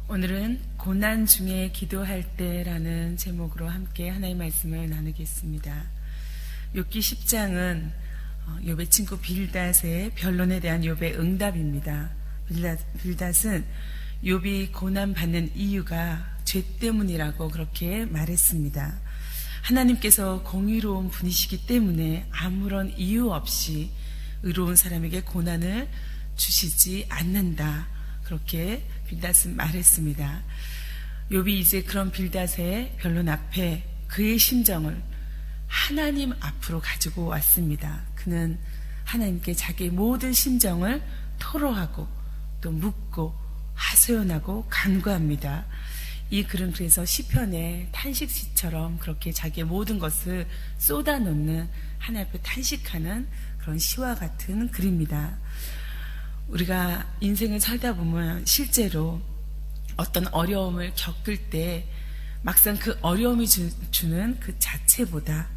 오늘은 고난 중에 기도할 때라는 제목으로 함께 하나님의 말씀을 나누겠습니다. 욥기 10장은 욥의 친구 빌닷의 변론에 대한 욥의 응답입니다. 빌닷은 욥이 고난받는 이유가 죄 때문이라고 그렇게 말했습니다. 하나님께서 공의로운 분이시기 때문에 아무런 이유 없이 의로운 사람에게 고난을 주시지 않는다. 그렇게 빌닷은 말했습니다. 욥이 이제 그런 빌닷의 변론 앞에 그의 심정을 하나님 앞으로 가지고 왔습니다. 그는 하나님께 자기의 모든 심정을 토로하고 또 묻고 하소연하고 간구합니다. 이 글은 그래서 시편의 탄식시처럼 그렇게 자기의 모든 것을 쏟아놓는 하나님 앞에 탄식하는 그런 시와 같은 글입니다. 우리가 인생을 살다 보면 실제로 어떤 어려움을 겪을 때 막상 그 어려움이 주는 그 자체보다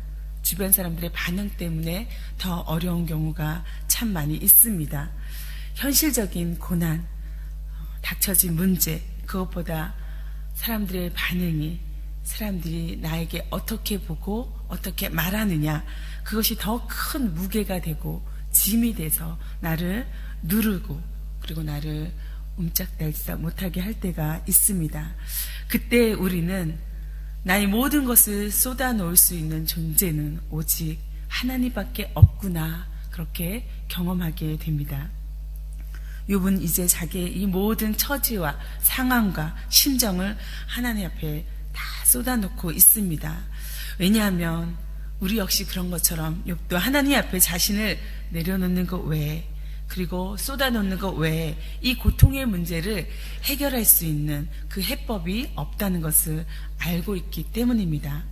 주변 사람들의 반응 때문에 더 어려운 경우가 참 많이 있습니다. 현실적인 고난, 닥쳐진 문제, 그것보다 사람들의 반응이, 사람들이 나에게 어떻게 보고 어떻게 말하느냐, 그것이 더 큰 무게가 되고 짐이 돼서 나를 누르고 그리고 나를 움짝달싹 못하게 할 때가 있습니다. 그때 우리는 나의 모든 것을 쏟아놓을 수 있는 존재는 오직 하나님밖에 없구나, 그렇게 경험하게 됩니다. 욥은 이제 자기의 이 모든 처지와 상황과 심정을 하나님 앞에 다 쏟아놓고 있습니다. 왜냐하면 우리 역시 그런 것처럼 욥도 하나님 앞에 자신을 내려놓는 것 외에, 그리고 쏟아놓는 것 외에 이 고통의 문제를 해결할 수 있는 그 해법이 없다는 것을 알고 있기 때문입니다.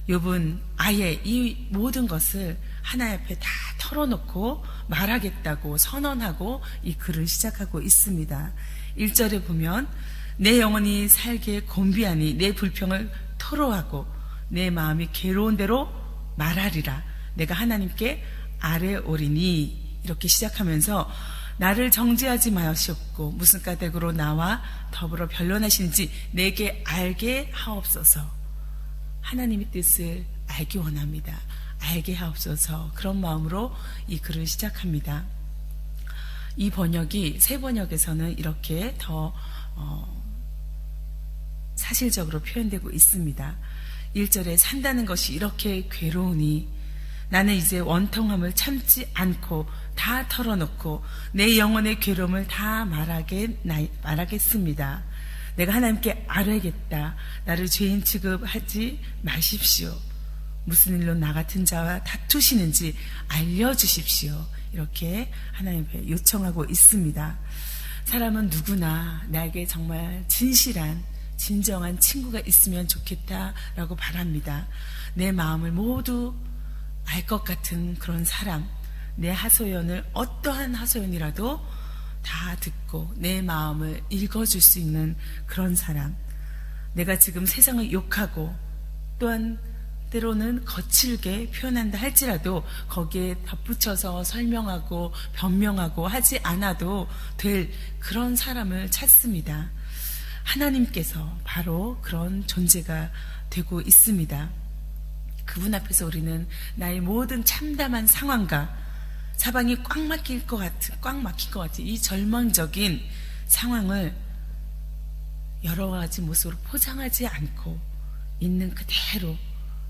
욥은 아예 이 모든 것을 하나님 앞에 다 털어놓고 말하겠다고 선언하고 이 글을 시작하고 있습니다. 1절에 보면 내 영혼이 살게 곤비하니 내 불평을 토로하고 내 마음이 괴로운 대로 말하리라. 내가 하나님께 아뢰오리니, 이렇게 시작하면서 나를 정죄하지 마시옵고 무슨 까닭으로 나와 더불어 변론하시는지 내게 알게 하옵소서. 하나님의 뜻을 알기 원합니다. 알게 하옵소서. 그런 마음으로 이 글을 시작합니다. 이 번역이 새 번역에서는 이렇게 더 사실적으로 표현되고 있습니다. 1절에 산다는 것이 이렇게 괴로우니 나는 이제 원통함을 참지 않고 다 털어놓고 내 영혼의 괴로움을 다 말하겠습니다. 내가 하나님께 아뢰겠다. 나를 죄인 취급하지 마십시오. 무슨 일로 나 같은 자와 다투시는지 알려주십시오. 이렇게 하나님께 요청하고 있습니다. 사람은 누구나 나에게 정말 진정한 친구가 있으면 좋겠다라고 바랍니다. 내 마음을 모두 알 것 같은 그런 사람, 내 하소연을 어떠한 하소연이라도 다 듣고 내 마음을 읽어줄 수 있는 그런 사람, 내가 지금 세상을 욕하고 또한 때로는 거칠게 표현한다 할지라도 거기에 덧붙여서 설명하고 변명하고 하지 않아도 될 그런 사람을 찾습니다. 하나님께서 바로 그런 존재가 되고 있습니다. 그분 앞에서 우리는 나의 모든 참담한 상황과 사방이 꽉 막힐 것 같은 이 절망적인 상황을 여러 가지 모습으로 포장하지 않고 있는 그대로,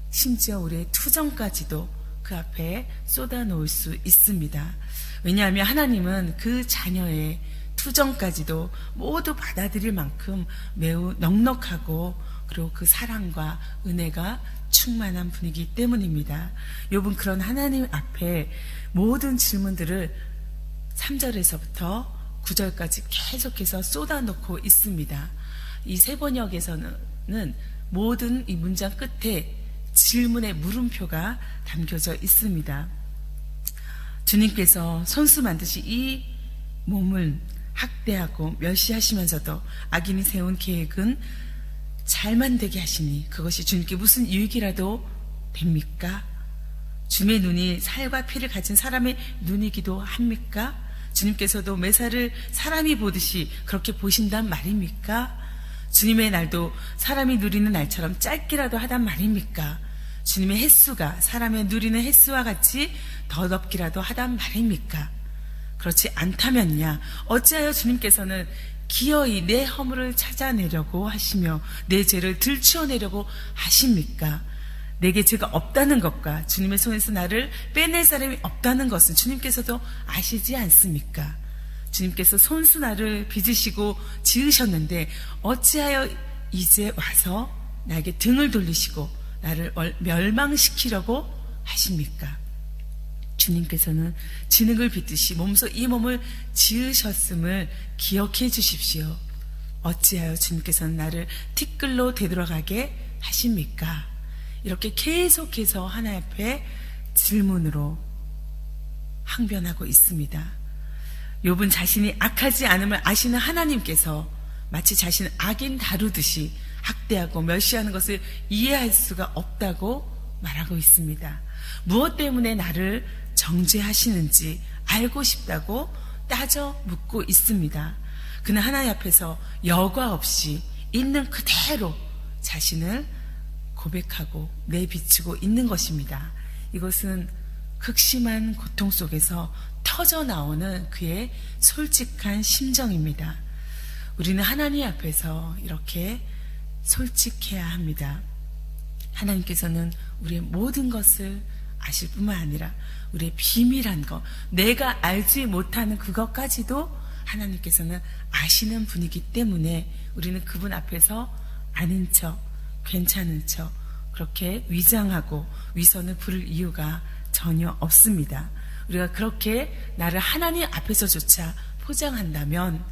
심지어 우리의 투정까지도 그 앞에 쏟아놓을 수 있습니다. 왜냐하면 하나님은 그 자녀의 투정까지도 모두 받아들일 만큼 매우 넉넉하고 그리고 그 사랑과 은혜가 충만한 분이기 때문입니다. 욥은 그런 하나님 앞에 모든 질문들을 3절에서부터 9절까지 계속해서 쏟아놓고 있습니다. 이 새 번역에서는 모든 이 문장 끝에 질문의 물음표가 담겨져 있습니다. 주님께서 손수 만드신 이 몸을 학대하고 멸시하시면서도 악인이 세운 계획은 잘만 되게 하시니 그것이 주님께 무슨 유익이라도 됩니까? 주님의 눈이 살과 피를 가진 사람의 눈이기도 합니까? 주님께서도 매사를 사람이 보듯이 그렇게 보신단 말입니까? 주님의 날도 사람이 누리는 날처럼 짧기라도 하단 말입니까? 주님의 횟수가 사람의 누리는 횟수와 같이 더덥기라도 하단 말입니까? 그렇지 않다면야 어찌하여 주님께서는 기어이 내 허물을 찾아내려고 하시며 내 죄를 들추어내려고 하십니까? 내게 죄가 없다는 것과 주님의 손에서 나를 빼낼 사람이 없다는 것은 주님께서도 아시지 않습니까? 주님께서 손수 나를 빚으시고 지으셨는데 어찌하여 이제 와서 나에게 등을 돌리시고 나를 멸망시키려고 하십니까? 주님께서는 진흙을 빚듯이 몸소 이 몸을 지으셨음을 기억해 주십시오. 어찌하여 주님께서는 나를 티끌로 되돌아가게 하십니까? 이렇게 계속해서 하나님 앞에 질문으로 항변하고 있습니다. 욥은 자신이 악하지 않음을 아시는 하나님께서 마치 자신을 악인 다루듯이 학대하고 멸시하는 것을 이해할 수가 없다고 말하고 있습니다. 무엇 때문에 나를 정죄하시는지 알고 싶다고 따져 묻고 있습니다. 그는 하나님 앞에서 여과 없이 있는 그대로 자신을 고백하고 내비치고 있는 것입니다. 이것은 극심한 고통 속에서 터져 나오는 그의 솔직한 심정입니다. 우리는 하나님 앞에서 이렇게 솔직해야 합니다. 하나님께서는 우리의 모든 것을 아실 뿐만 아니라 우리의 비밀한 것, 내가 알지 못하는 그것까지도 하나님께서는 아시는 분이기 때문에 우리는 그분 앞에서 아는 척, 괜찮은 척 그렇게 위장하고 위선을 부릴 이유가 전혀 없습니다. 우리가 그렇게 나를 하나님 앞에서조차 포장한다면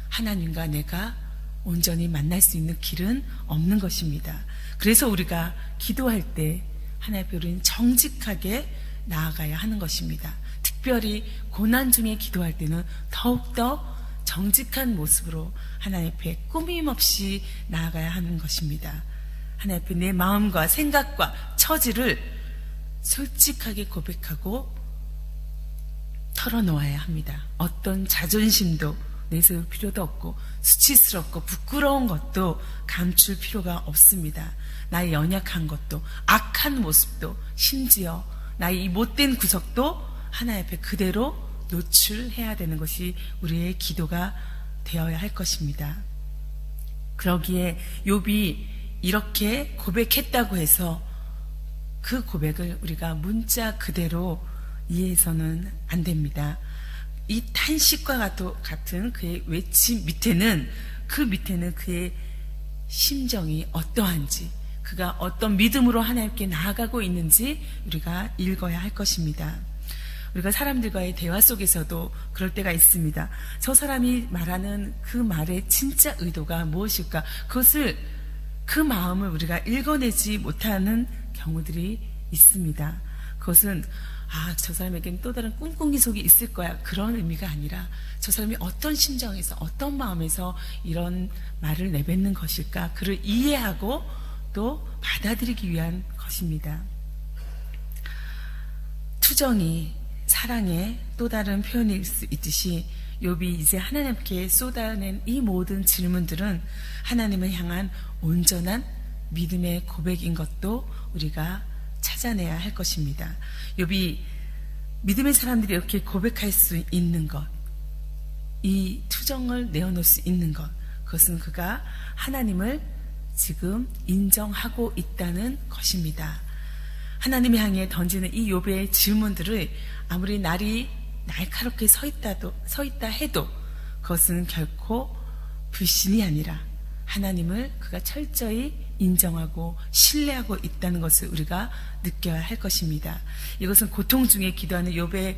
하나님과 내가 온전히 만날 수 있는 길은 없는 것입니다. 그래서 우리가 기도할 때 하나님 앞에 우리는 정직하게 나아가야 하는 것입니다. 특별히 고난 중에 기도할 때는 더욱더 정직한 모습으로 하나님 앞에 꾸밈없이 나아가야 하는 것입니다. 하나님 앞에 내 마음과 생각과 처지를 솔직하게 고백하고 털어놓아야 합니다. 어떤 자존심도 내세울 필요도 없고 수치스럽고 부끄러운 것도 감출 필요가 없습니다. 나의 연약한 것도 악한 모습도 심지어 나의 이 못된 구석도 하나님 앞에 그대로 노출해야 되는 것이 우리의 기도가 되어야 할 것입니다. 그러기에 욥이 이렇게 고백했다고 해서 그 고백을 우리가 문자 그대로 이해해서는 안 됩니다. 이 탄식과 같은 그의 외침 밑에는 그의 심정이 어떠한지, 그가 어떤 믿음으로 하나님께 나아가고 있는지 우리가 읽어야 할 것입니다. 우리가 사람들과의 대화 속에서도 그럴 때가 있습니다. 저 사람이 말하는 그 말의 진짜 의도가 무엇일까? 그 마음을 우리가 읽어내지 못하는 경우들이 있습니다. 그것은 저 사람에게는 또 다른 꿍꿍이 속이 있을 거야, 그런 의미가 아니라 저 사람이 어떤 심정에서 어떤 마음에서 이런 말을 내뱉는 것일까, 그를 이해하고 또 받아들이기 위한 것입니다. 투정이 사랑의 또 다른 표현일 수 있듯이 욥이 이제 하나님께 쏟아낸 이 모든 질문들은 하나님을 향한 온전한 믿음의 고백인 것도 우리가 찾아내야 할 것입니다. 욥이 믿음의 사람들이 이렇게 고백할 수 있는 것, 이 투정을 내어놓을 수 있는 것, 그것은 그가 하나님을 지금 인정하고 있다는 것입니다. 하나님을 향해 던지는 이 욥의 질문들을 아무리 날이 날카롭게 서 있다 해도 그것은 결코 불신이 아니라 하나님을 그가 철저히 인정하고 신뢰하고 있다는 것을 우리가 느껴야 할 것입니다. 이것은 고통 중에 기도하는 욥의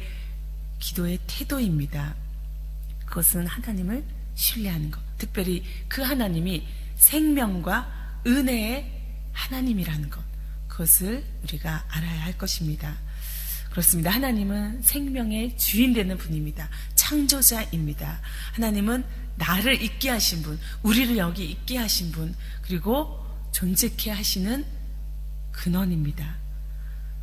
기도의 태도입니다. 그것은 하나님을 신뢰하는 것, 특별히 그 하나님이 생명과 은혜의 하나님이라는 것, 그것을 우리가 알아야 할 것입니다. 그렇습니다. 하나님은 생명의 주인 되는 분입니다. 창조자입니다. 하나님은 나를 있게 하신 분, 우리를 여기 있게 하신 분, 그리고 존재케 하시는 근원입니다.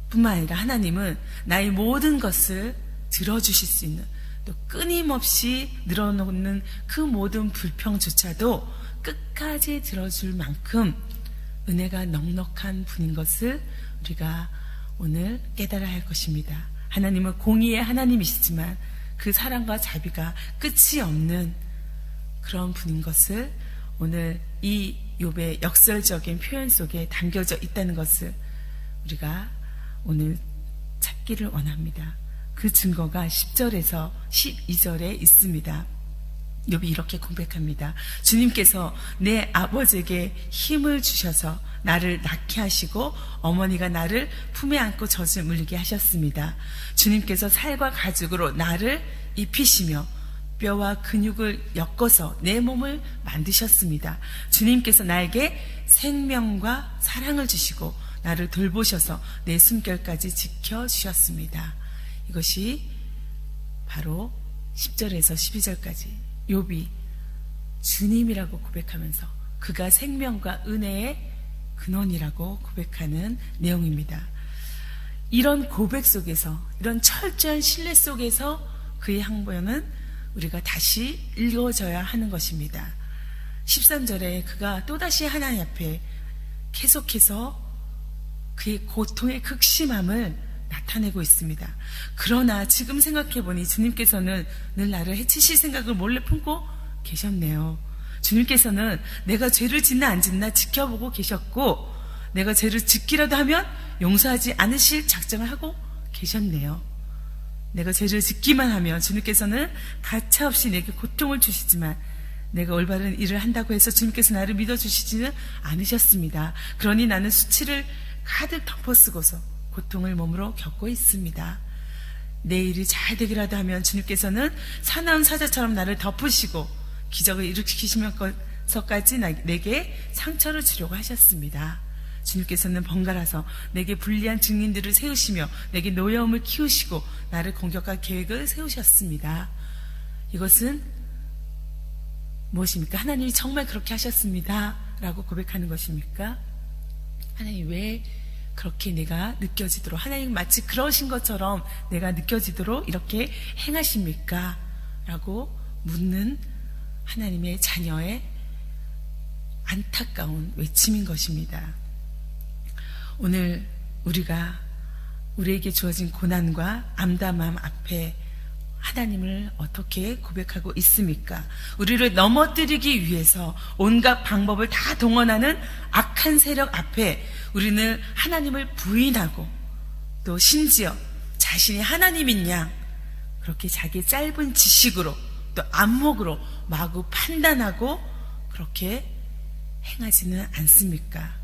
뿐만 아니라 하나님은 나의 모든 것을 들어주실 수 있는, 또 끊임없이 늘어놓는 그 모든 불평조차도 끝까지 들어줄 만큼 은혜가 넉넉한 분인 것을 우리가 오늘 깨달아야 할 것입니다. 하나님은 공의의 하나님이시지만 그 사랑과 자비가 끝이 없는 그런 분인 것을 오늘 이 욥의 역설적인 표현 속에 담겨져 있다는 것을 우리가 오늘 찾기를 원합니다. 그 증거가 10절에서 12절에 있습니다. 욥이 이렇게 고백합니다. 주님께서 내 아버지에게 힘을 주셔서 나를 낳게 하시고 어머니가 나를 품에 안고 젖을 물리게 하셨습니다. 주님께서 살과 가죽으로 나를 입히시며 뼈와 근육을 엮어서 내 몸을 만드셨습니다. 주님께서 나에게 생명과 사랑을 주시고 나를 돌보셔서 내 숨결까지 지켜주셨습니다. 이것이 바로 10절에서 12절까지 욥이 주님이라고 고백하면서 그가 생명과 은혜의 근원이라고 고백하는 내용입니다. 이런 고백 속에서, 이런 철저한 신뢰 속에서 그의 항변은 우리가 다시 읽어져야 하는 것입니다. 13절에 그가 또다시 하나님 앞에 계속해서 그의 고통의 극심함을 나타내고 있습니다. 그러나 지금 생각해보니 주님께서는 늘 나를 해치실 생각을 몰래 품고 계셨네요. 주님께서는 내가 죄를 짓나 안 짓나 지켜보고 계셨고 내가 죄를 짓기라도 하면 용서하지 않으실 작정을 하고 계셨네요. 내가 죄를 짓기만 하면 주님께서는 가차없이 내게 고통을 주시지만 내가 올바른 일을 한다고 해서 주님께서 나를 믿어주시지는 않으셨습니다. 그러니 나는 수치를 가득 덮어쓰고서 고통을 몸으로 겪고 있습니다. 내 일이 잘 되기라도 하면 주님께서는 사나운 사자처럼 나를 덮으시고 기적을 일으키시면서까지 내게 상처를 주려고 하셨습니다. 주님께서는 번갈아서 내게 불리한 증인들을 세우시며 내게 노여움을 키우시고 나를 공격할 계획을 세우셨습니다. 이것은 무엇입니까? 하나님이 정말 그렇게 하셨습니다 라고 고백하는 것입니까? 하나님 왜 그렇게 내가 느껴지도록, 하나님 마치 그러신 것처럼 내가 느껴지도록 이렇게 행하십니까? 라고 묻는 하나님의 자녀의 안타까운 외침인 것입니다. 오늘 우리에게 주어진 고난과 암담함 앞에 하나님을 어떻게 고백하고 있습니까? 우리를 넘어뜨리기 위해서 온갖 방법을 다 동원하는 악한 세력 앞에 우리는 하나님을 부인하고 또 심지어 자신이 하나님인 양 그렇게 자기 짧은 지식으로 또 안목으로 마구 판단하고 그렇게 행하지는 않습니까?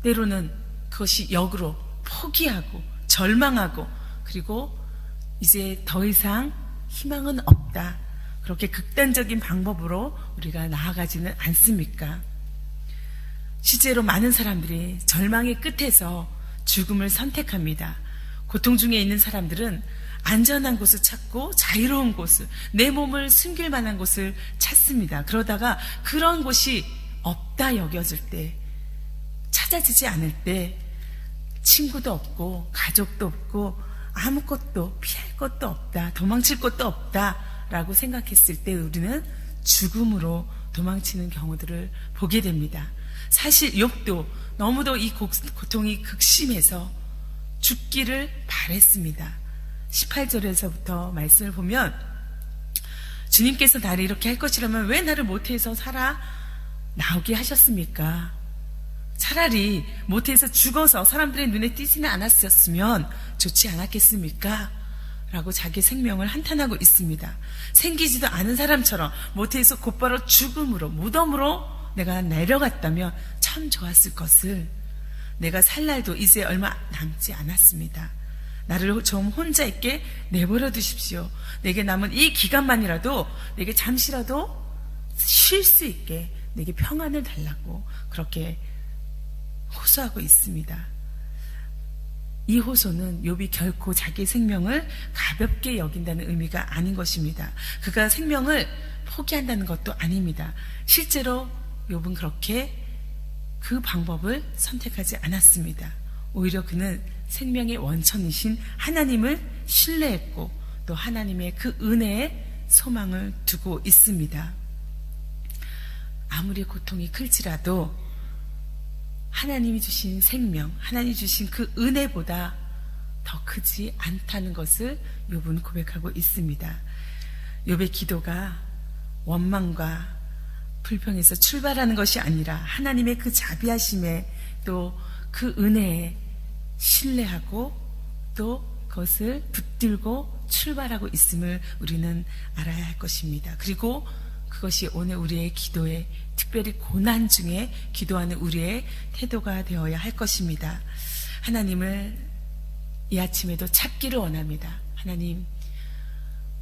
때로는 그것이 역으로 포기하고 절망하고 그리고 이제 더 이상 희망은 없다. 그렇게 극단적인 방법으로 우리가 나아가지는 않습니까? 실제로 많은 사람들이 절망의 끝에서 죽음을 선택합니다. 고통 중에 있는 사람들은 안전한 곳을 찾고 자유로운 곳을, 내 몸을 숨길 만한 곳을 찾습니다. 그러다가 그런 곳이 없다 여겨질 때, 찾아지지 않을 때 친구도 없고 가족도 없고 아무것도 피할 것도 없다, 도망칠 것도 없다라고 생각했을 때 우리는 죽음으로 도망치는 경우들을 보게 됩니다. 사실 욥도 너무도 이 고통이 극심해서 죽기를 바랬습니다. 18절에서부터 말씀을 보면 주님께서 나를 이렇게 할 것이라면 왜 나를 모태에서 살아 나오게 하셨습니까? 차라리 모태에서 죽어서 사람들의 눈에 띄지는 않았었으면 좋지 않았겠습니까? 라고 자기 생명을 한탄하고 있습니다. 생기지도 않은 사람처럼 모태에서 곧바로 죽음으로, 무덤으로 내가 내려갔다면 참 좋았을 것을, 내가 살 날도 이제 얼마 남지 않았습니다. 나를 좀 혼자 있게 내버려 두십시오. 내게 남은 이 기간만이라도 내게 잠시라도 쉴 수 있게 내게 평안을 달라고 그렇게 호소하고 있습니다. 이 호소는 욥이 결코 자기 생명을 가볍게 여긴다는 의미가 아닌 것입니다. 그가 생명을 포기한다는 것도 아닙니다. 실제로 욥은 그렇게 그 방법을 선택하지 않았습니다. 오히려 그는 생명의 원천이신 하나님을 신뢰했고 또 하나님의 그 은혜에 소망을 두고 있습니다. 아무리 고통이 클지라도 하나님이 주신 생명, 하나님이 주신 그 은혜보다 더 크지 않다는 것을 욥은 고백하고 있습니다. 욥의 기도가 원망과 불평에서 출발하는 것이 아니라 하나님의 그 자비하심에 또 그 은혜에 신뢰하고 또 그것을 붙들고 출발하고 있음을 우리는 알아야 할 것입니다. 그리고 그것이 오늘 우리의 기도에, 특별히 고난 중에 기도하는 우리의 태도가 되어야 할 것입니다. 하나님을 이 아침에도 찾기를 원합니다. 하나님,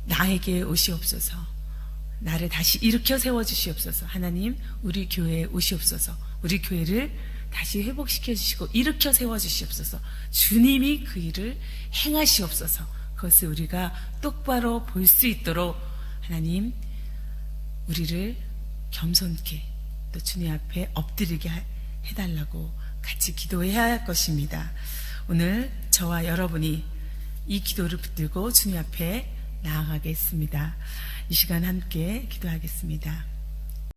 나에게 오시옵소서. 나를 다시 일으켜 세워주시옵소서. 하나님, 우리 교회에 오시옵소서. 우리 교회를 다시 회복시켜 주시고 일으켜 세워주시옵소서. 주님이 그 일을 행하시옵소서. 그것을 우리가 똑바로 볼 수 있도록 하나님, 우리를 겸손케 또 주님 앞에 엎드리게 해달라고 같이 기도해야 할 것입니다. 오늘 저와 여러분이 이 기도를 붙들고 주님 앞에 나아가겠습니다. 이 시간 함께 기도하겠습니다.